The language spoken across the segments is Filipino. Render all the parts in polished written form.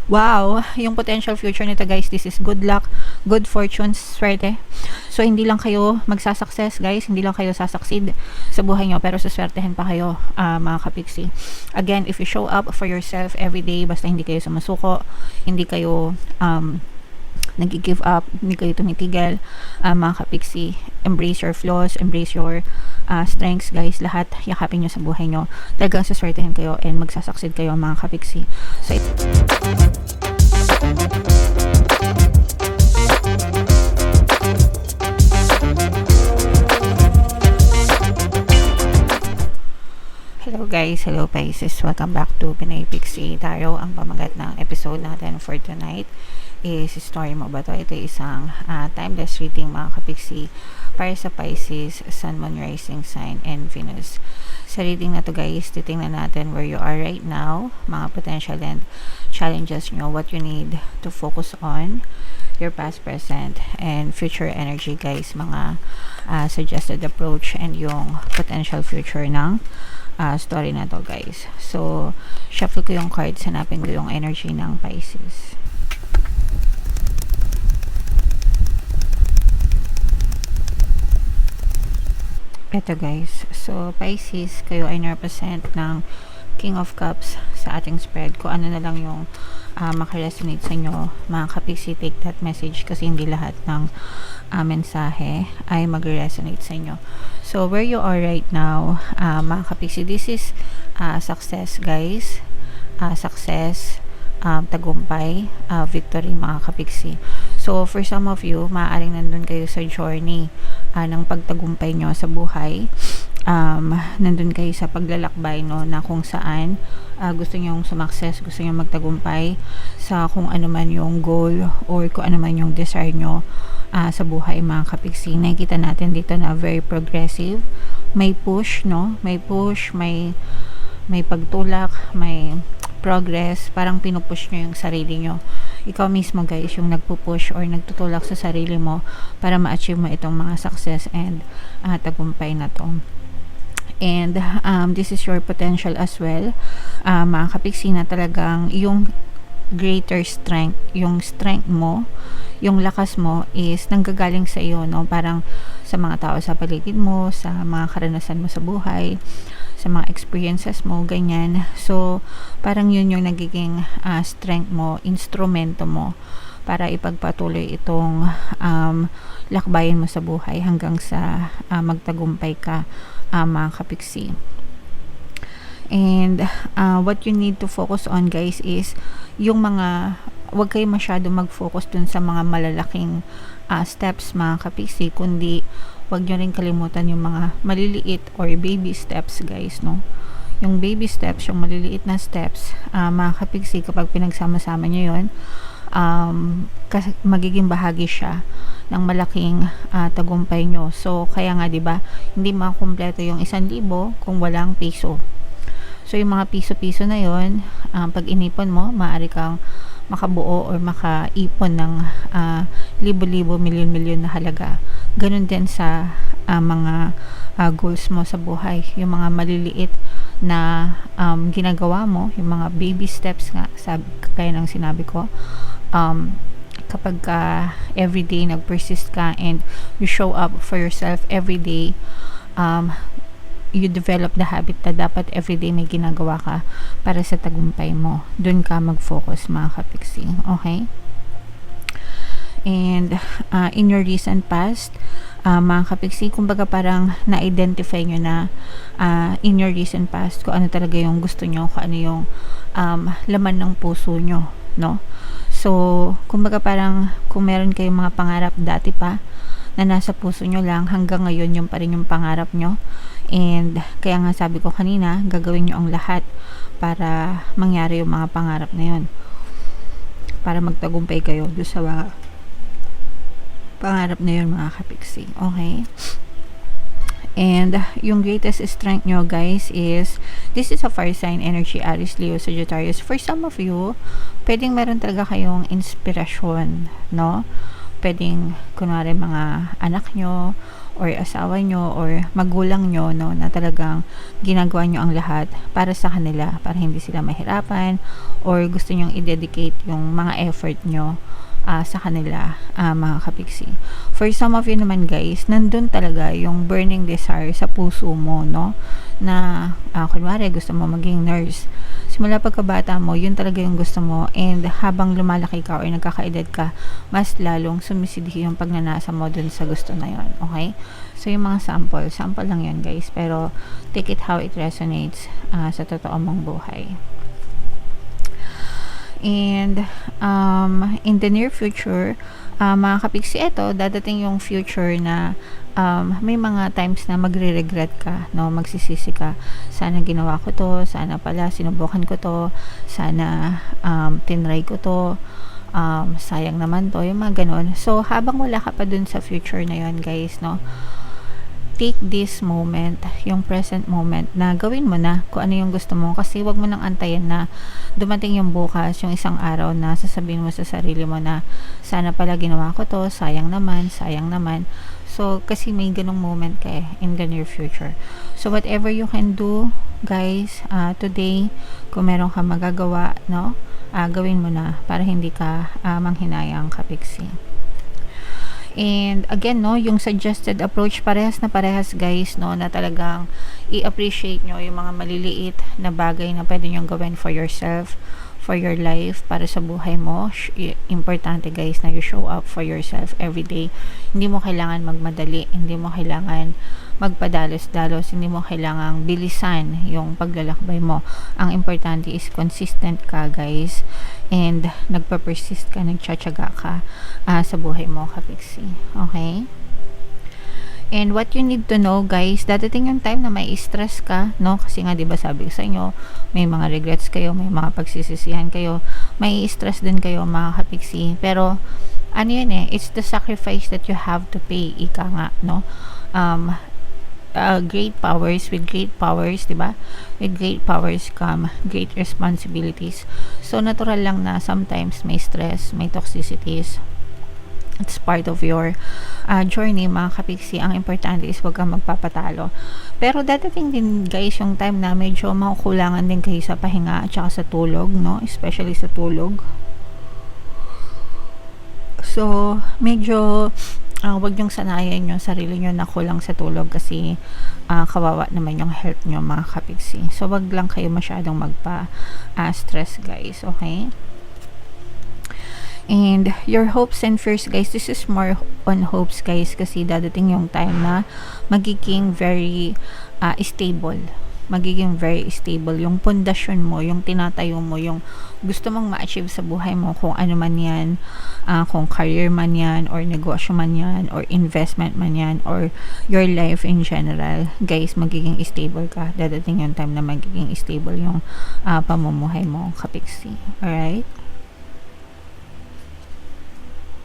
Wow, yung potential future nito guys, this is good luck, good fortune, swerte. So hindi lang kayo magsasucess guys, hindi lang kayo sasucceed sa buhay nyo, pero suswertehin pa kayo mga kapiksi. Again, if you show up for yourself every day, basta hindi kayo sumusuko, hindi kayo nag-give up, hindi kayo tumitigil, mga kapiksi, embrace your flaws, embrace your strengths guys, lahat yakapin nyo sa buhay nyo, talagang suswertehin kayo and magsasucceed kayo mga kapiksi. So hello guys, hello Pisces, welcome back to Pinay Pixie Tarot. Ang pamagat ng episode natin for tonight is story mo ba to? Ito isang timeless reading mga kapiksi para sa Pisces, Sun, Moon, Rising Sign, and Venus. Sa reading na to guys, titingnan natin where you are right now, mga potential and challenges nyo, what you need to focus on, your past, present, and future energy guys, mga suggested approach and yung potential future ng story na to guys. So, shuffle ko yung cards, hanapin ko yung energy ng Pisces. Ito guys, so Pisces, kayo ay represent ng King of Cups sa ating spread. Kung ano na lang yung makaresonate sa inyo, mga kapiksi, take that message kasi hindi lahat ng mensahe ay mag-resonate sa inyo. So where you are right now, mga kapiksi, this is success guys, success, tagumpay, victory mga kapiksi. So for some of you, maaaring nandun kayo sa journey ng pagtagumpay nyo sa buhay, nandun kayo sa paglalakbay no, na kung saan gusto nyong sumakses, gusto nyong magtagumpay sa kung ano man yung goal or kung ano man yung desire nyo sa buhay mga kapiksi. Nakikita natin dito na very progressive, may push no, may push, may pagtulak, may progress, parang pinupush nyo yung sarili nyo. Ikaw mismo guys yung nagpupush or nagtutulak sa sarili mo para ma-achieve mo itong mga success and tagumpay na to. And this is your potential as well, mga kapiksi, na talagang yung greater strength, yung strength mo, yung lakas mo is nanggagaling sa iyo no, parang sa mga tao sa paligid mo, sa mga karanasan mo sa buhay, sa mga experiences mo, ganyan. So parang yun yung nagiging strength mo, instrumento mo para ipagpatuloy itong lakbayin mo sa buhay hanggang sa magtagumpay ka, mga kapiksi. And what you need to focus on guys is yung mga, wag kayo masyado mag-focus dun sa mga malalaking steps mga kapiksi, kundi wag nyo rin kalimutan yung mga maliliit or baby steps guys no. Yung baby steps, yung maliliit na steps, mga kapiksi, kapag pinagsama-sama nyo yun, magiging bahagi siya ng malaking tagumpay nyo. So kaya nga 'di ba, hindi makumpleto yung 1,000 kung walang piso. So yung mga piso-piso na yon, pag inipon mo, maaari kang makabuo or makaipon ng libo-libo, milyon-milyon na halaga. Ganun din sa mga goals mo sa buhay, yung mga maliliit na ginagawa mo, yung mga baby steps nga, kaya ng sinabi ko, kapag everyday nag-persist ka and you show up for yourself everyday, you develop the habit na dapat everyday may ginagawa ka para sa tagumpay mo. Doon ka mag-focus mga kapiksi. Okay? And in your recent past, mga kapiksi, kumbaga parang na-identify nyo na in your recent past kung ano talaga yung gusto nyo, kung ano yung laman ng puso nyo, no? So, kumbaga parang kung meron kayong mga pangarap dati pa na nasa puso nyo lang, hanggang ngayon yung pa rin yung pangarap nyo. And kaya nga sabi ko kanina, gagawin nyo ang lahat para mangyari yung mga pangarap na yun, para magtagumpay kayo doon sa pangarap na yun mga kapiksi. Okay? And yung greatest strength nyo guys is, this is a fire sign energy, Aries, Leo, Sagittarius. For some of you, pwedeng meron talaga kayong inspirasyon, no? Pwedeng kunwari mga anak nyo or asawa nyo or magulang nyo, no, na talagang ginagawa nyo ang lahat para sa kanila, para hindi sila mahirapan, or gusto nyong i-dedicate yung mga effort nyo sa kanila, mga kapiksi. For some of you naman guys, nandun talaga yung burning desire sa puso mo, no, na kunwari gusto mo maging nurse. Simula pagkabata mo, yun talaga yung gusto mo, and habang lumalaki ka or nagkakaedad ka, mas lalong sumisidhi yung pagnanasa mo dun sa gusto na yun. Okay? So yung mga sample lang yun guys, pero take it how it resonates sa totoo mong buhay. And in the near future, mga kapiksi, eto, dadating yung future na may mga times na magre-regret ka, no? Magsisisi ka, sana ginawa ko to, sana pala sinubukan ko to, sana tinry ko to, sayang naman to, yung mga ganun. So habang wala ka pa dun sa future na yon guys, no, take this moment, yung present moment, na gawin mo na kung ano yung gusto mo, kasi wag mo nang antayin na dumating yung bukas, yung isang araw na sasabihin mo sa sarili mo na sana pala ginawa ko to, sayang naman. So kasi may ganong moment ka in the near future. So whatever you can do guys, today, kung meron ka magagawa, no, gawin mo na para hindi ka manghinayang kapiksi. And again, no, yung suggested approach, parehas guys, no, na talagang i-appreciate nyo yung mga maliliit na bagay na pwede nyo gawin for yourself, for your life, para sa buhay mo. Importante guys na you show up for yourself every day. Hindi mo kailangan magmadali, hindi mo kailangan magpadalos-dalos, hindi mo kailangang bilisan yung paglalakbay mo. Ang importante is consistent ka guys, and nagpa-persist ka, nagtsatsaga ka sa buhay mo kapiksi. Okay? And what you need to know guys, dadating yung time na may stress ka, no, kasi nga 'di ba sabi ko sa inyo, may mga regrets kayo, may mga pagsisisihan kayo, may stress din kayo mga kapiksi, pero ano yun it's the sacrifice that you have to pay, ika nga, no. Great powers, with great powers, diba? With great powers come great responsibilities. So natural lang na sometimes may stress, may toxicities. It's part of your journey mga kapiksi. Ang importante is wag kang magpapatalo. Pero dadating din guys yung time na medyo makukulangan din kayo sa pahinga at saka sa tulog, no? Especially sa tulog. So medyo wag niyong sanayan yung sarili niyo na kulang sa tulog, kasi kawawa naman yung health niyo mga kapiksi. So wag lang kayo masyadong magpa-stress guys, okay? And your hopes and fears guys, this is more on hopes guys, kasi dadating yung time na magiging very stable, yung pundasyon mo, yung tinatayo mo, yung gusto mong ma-achieve sa buhay mo, kung ano man yan, kung career man yan, or negosyo man yan, or investment man yan, or your life in general guys, magiging stable ka. Dadating yung time na magiging stable yung pamumuhay mo kapiksi. Alright?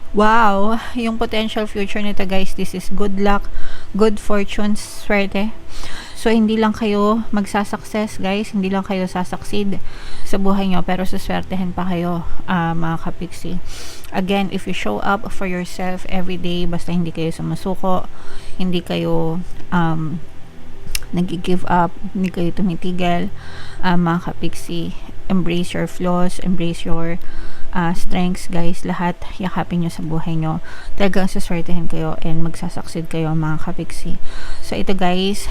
Wow! Yung potential future nito guys, this is good luck, good fortune, swerte. So hindi lang kayo magsasucess guys, hindi lang kayo sasucceed sa buhay nyo, pero suswertehin pa kayo mga kapiksi. Again, if you show up for yourself every day, basta hindi kayo sumusuko, hindi kayo nag-give up, hindi kayo tumitigil, mga kapiksi, embrace your flaws, embrace your strengths guys, lahat yakapin nyo sa buhay nyo, talagang suswertehin kayo and magsasucceed kayo mga kapiksi. So ito guys,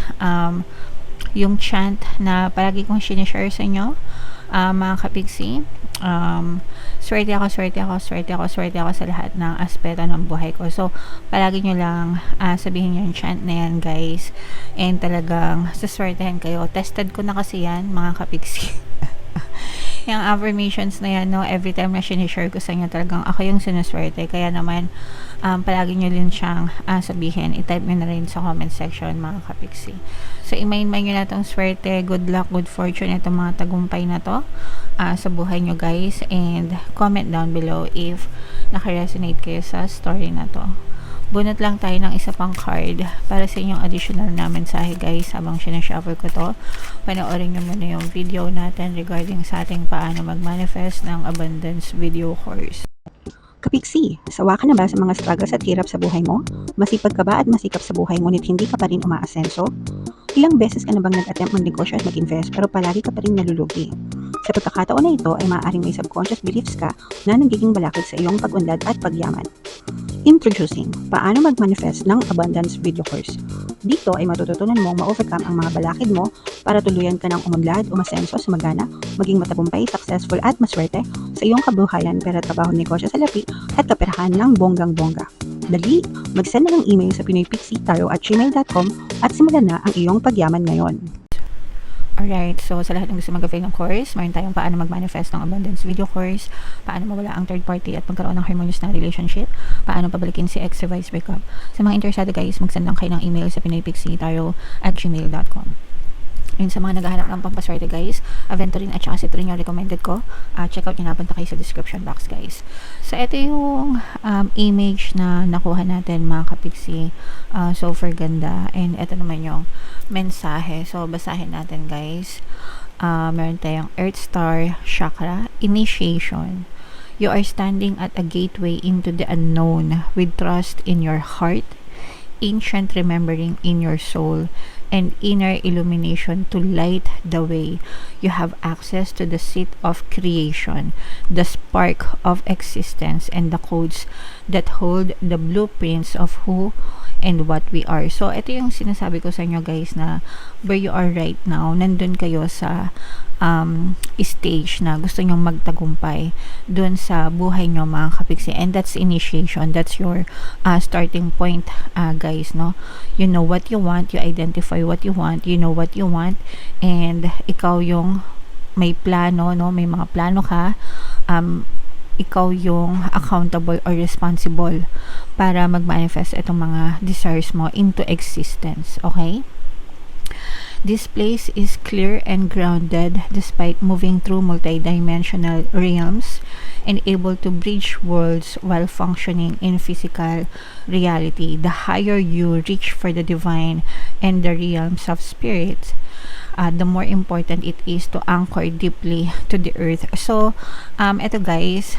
yung chant na palagi kong sinishare sa inyo mga kapiksi, swerte ako sa lahat ng aspeto ng buhay ko. So palagi nyo lang sabihin yung chant na yan guys, and talagang suswertehin kayo. Tested ko na kasi yan mga kapiksi. Yung affirmations na yan, no, every time na sinishare ko sa inyo, talagang ako yung sinuswerte. Kaya naman, palagi nyo din siyang sabihin. I-type nyo na rin sa comment section, mga kapiksi. So, i-main-main nyo na itong swerte, good luck, good fortune, itong mga tagumpay na to sa buhay nyo, guys. And comment down below if nakaresonate kayo sa story na to. Bunot lang tayo ng isa pang card para sa inyong additional na mensahe guys. Habang sinashuffle ko to, panoorin nyo muna yung video natin regarding sa ating paano mag-manifest ng abundance video course. Kapiksi, sawa ka na ba sa mga struggles at hirap sa buhay mo? Masipag ka ba at masikap sa buhay ngunit hindi ka pa rin umaasenso? Ilang beses ka na bang nag-attempt magnegosyo at mag-invest pero palagi ka pa rin nalulugi? Sa pagkakataon na ito ay maaaring may subconscious beliefs ka na nagiging balakid sa iyong pag-unlad at pagyaman. Introducing, paano mag-manifest ng abundance video course. Dito ay matututunan mong ma-overcome ang mga balakid mo para tuluyan ka ng umunlad, umasenso, sumagana, maging matagumpay, successful at maswerte sa iyong kabuhayan, pera, trabaho, negosyo, salapi at kaperahan ng bonggang-bongga. Dali, mag-send na ng email sa pinoypixie@gmail.com at simulan na ang iyong pagyaman ngayon. Alright, so sa lahat ng gusto mag-avail ng course, mayroon tayong paano mag-manifest ng abundance video course, paano mawala ang third party at magkaroon ng harmonious na relationship, paano pabalikin si ex or vice breakup. Sa mga interesado guys, mag-send lang kayo ng email sa pinoypixie@gmail.com. Yun sa mga naghahanap ng pampaswerte guys, Aventurine at saka Citrine yung recommended ko. Check out nyo na, punta kayo sa description box guys. So ito yung image na nakuha natin mga kapiksi. Super ganda. And ito naman yung mensahe. So basahin natin guys. Meron tayong Earth Star Chakra Initiation. You are standing at a gateway into the unknown with trust in your heart, ancient remembering in your soul, and inner illumination to light the way. You have access to the seat of creation, the spark of existence, and the codes that hold the blueprints of who and what we are. So, ito yung sinasabi ko sa inyo guys na where you are right now, nandun kayo sa stage na gusto nyong magtagumpay dun sa buhay nyo mga kapiksi, and that's initiation, that's your starting point guys, no? You know what you want, you identify what you want, you know what you want, and ikaw yung may plano, no? May mga plano ka, ikaw yung accountable or responsible para mag-manifest itong mga desires mo into existence, okay? This place is clear and grounded despite moving through multidimensional realms and able to bridge worlds while functioning in physical reality. The higher you reach for the divine and the realms of spirit, the more important it is to anchor deeply to the earth. So, eto guys,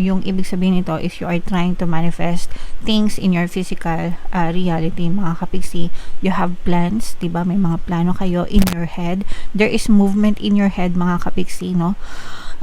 yung ibig sabihin nito is you are trying to manifest things in your physical reality, mga kapiksi. You have plans, diba? May mga plano kayo in your head. There is movement in your head, mga kapiksi, no?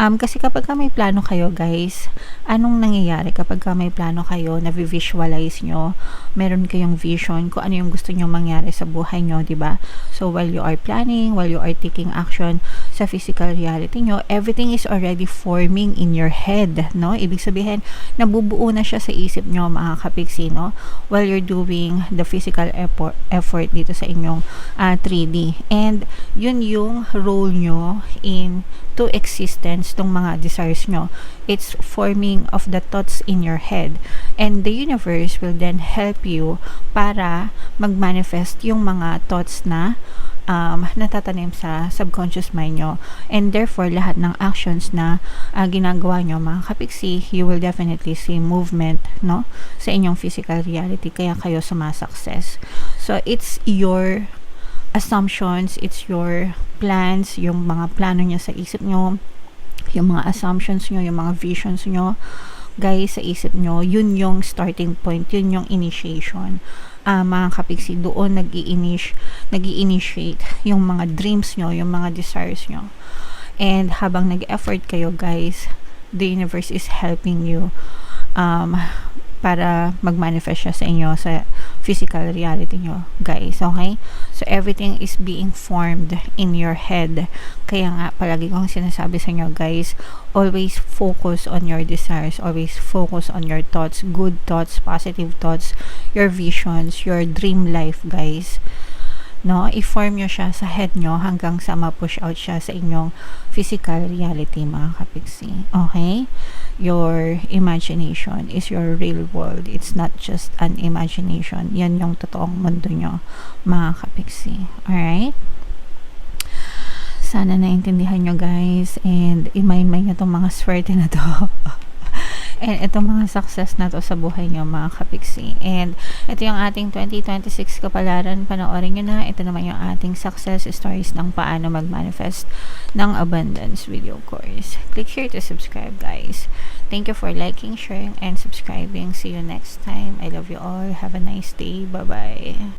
Kasi kapag may plano kayo guys, anong nangyayari kapag may plano kayo, na-visualize nyo, meron kayong vision kung ano yung gusto nyo mangyari sa buhay nyo, diba? So while you are planning, while you are taking action sa physical reality nyo, everything is already forming in your head, no? Ibig sabihin, nabubuo na siya sa isip nyo mga kapiksi, no? While you're doing the physical effort dito sa inyong 3D. And yun yung role nyo in to existence tong mga desires nyo. It's forming of the thoughts in your head, and the universe will then help you para mag-manifest yung mga thoughts na natatanim sa subconscious mind nyo, and therefore lahat ng actions na ginagawa nyo mga kapiksi, you will definitely see movement, no, sa inyong physical reality, kaya kayo sumasukses. So it's your assumptions, it's your plans, yung mga plano niya sa isip nyo, yung mga assumptions nyo, yung mga visions nyo guys sa isip nyo, yun yung starting point, yun yung initiation. Mga kapiksi, doon nag-i-initiate yung mga dreams nyo, yung mga desires nyo. And habang nag-effort kayo guys, the universe is helping you para mag-manifest siya sa inyo sa physical reality nyo guys, okay? So everything is being formed in your head. Kaya nga palagi kong sinasabi sa inyo guys, always focus on your desires, always focus on your thoughts, good thoughts, positive thoughts, your visions, your dream life guys, no? I-form nyo siya sa head nyo hanggang sa ma-push out siya sa inyong physical reality mga kapiksi, okay? Your imagination is your real world. It's not just an imagination. Yan yung totoong mundo nyo mga kapiksi, alright? Sana naintindihan nyo guys, and i-mind nyo tong mga swerte na to. And itong mga success na to sa buhay nyo, mga kapiksi. And ito yung ating 2026 kapalaran. Panoorin nyo na. Ito naman yung ating success stories ng paano mag-manifest ng abundance video course. Click here to subscribe, guys. Thank you for liking, sharing, and subscribing. See you next time. I love you all. Have a nice day. Bye-bye.